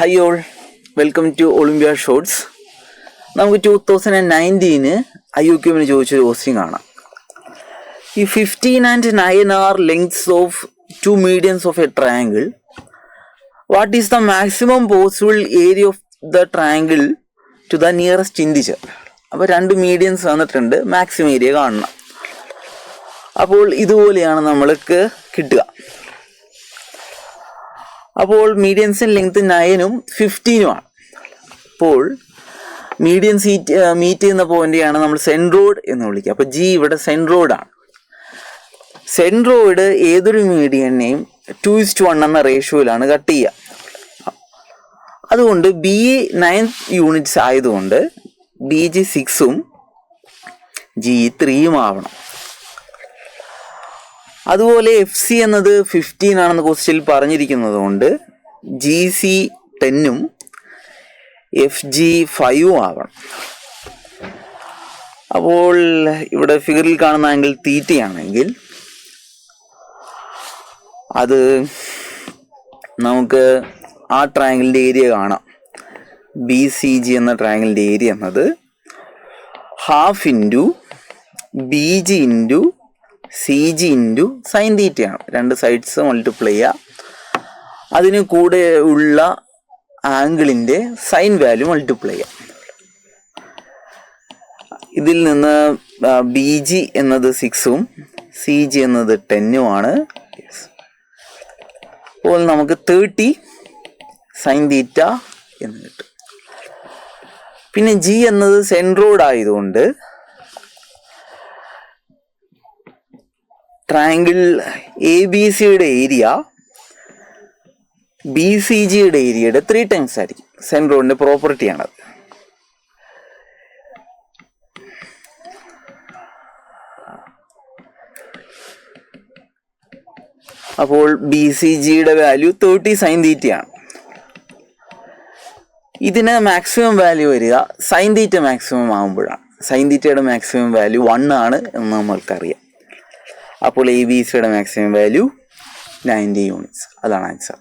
Hi all, welcome to Olympia Shorts. നമുക്ക് 2019 IUQM ചോദിച്ചൊരു question കാണാം. ഈ 15 and 9 are lengths of two medians of a triangle. What is the maximum possible area of the triangle to the nearest integer? അപ്പോൾ രണ്ട് medians തന്നിട്ടുണ്ട്, maximum area കാണണം. അപ്പോൾ ഇതുപോലെയാണ് നമ്മൾക്ക് കിട്ടുക. അപ്പോൾ മീഡിയൻസിൻ്റെ ലെങ്ത് 9ഉം 15ഉമാണ്. അപ്പോൾ മീഡിയൻസ് മീറ്റ് ചെയ്യുന്ന പോയിന്റിയാണ് നമ്മൾ സെൻട്രോയിഡ് എന്ന് വിളിക്കുക. അപ്പോൾ ജി ഇവിടെ സെൻട്രോയിഡാണ്. സെൻട്രോയിഡ് ഏതൊരു മീഡിയനെയും 2:1 എന്ന റേഷ്യോയിലാണ് കട്ട് ചെയ്യുക. അതുകൊണ്ട് ബി 9 യൂണിറ്റ്സ് ആയതുകൊണ്ട് ബി ജി 6ഉം ജി 3ഉം ആവണം. അതുപോലെ എഫ് സി എന്നത് 15 ആണെന്ന് ക്വസ്റ്റ്യനിൽ പറഞ്ഞിരിക്കുന്നത് കൊണ്ട് ജി സി 10ഉം എഫ് ജി 5ഉം ആവണം. അപ്പോൾ ഇവിടെ ഫിഗറിൽ കാണുന്ന ആംഗിൾ തീറ്റയാണെങ്കിൽ അത് നമുക്ക് ആ ട്രയാങ്കിളിൻ്റെ ഏരിയ കാണാം. ബി സി ജി എന്ന ട്രയാങ്കിളിൻ്റെ ഏരിയ എന്നത് half into B G into C G into sine തീറ്റയാണ്. രണ്ട് സൈഡ്സ് മൾട്ടിപ്ലൈ ചെയ്യുക, അതിന് കൂടെ ഉള്ള ആംഗിളിൻ്റെ സൈൻ വാല്യൂ മൾട്ടിപ്ലൈ ചെയ്യുക. ഇതിൽ നിന്ന് ബി ജി എന്നത് 6ഉം സി ജി എന്നത് 10ഉമാണ്. അപ്പോൾ നമുക്ക് 30 സൈൻ തീറ്റ എന്ന് കിട്ടും. പിന്നെ ജി എന്നത് സെൻട്രോയിഡ് ആയതുകൊണ്ട് ട്രയാങ്കിൾ എ ബി സിയുടെ ഏരിയ ബി സി ജിയുടെ ഏരിയയുടെ 3 ടൈംസ് ആയിരിക്കും. സെൻട്രോയിഡിൻ്റെ പ്രോപ്പർട്ടിയാണത്. അപ്പോൾ ബി സി ജിയുടെ വാല്യൂ 30 സൈൻ തീറ്റയാണ്. ഇതിന് മാക്സിമം വാല്യൂ വരിക സൈൻ തീറ്റ മാക്സിമം ആകുമ്പോഴാണ്. സൈൻ തീറ്റയുടെ മാക്സിമം വാല്യൂ 1 ആണ് എന്ന് നമ്മൾക്കറിയാം. അപ്പോൾ എ ബി സിയുടെ മാക്സിമം വാല്യൂ 90 യൂണിറ്റ്സ്. അതാണ് ആൻസർ.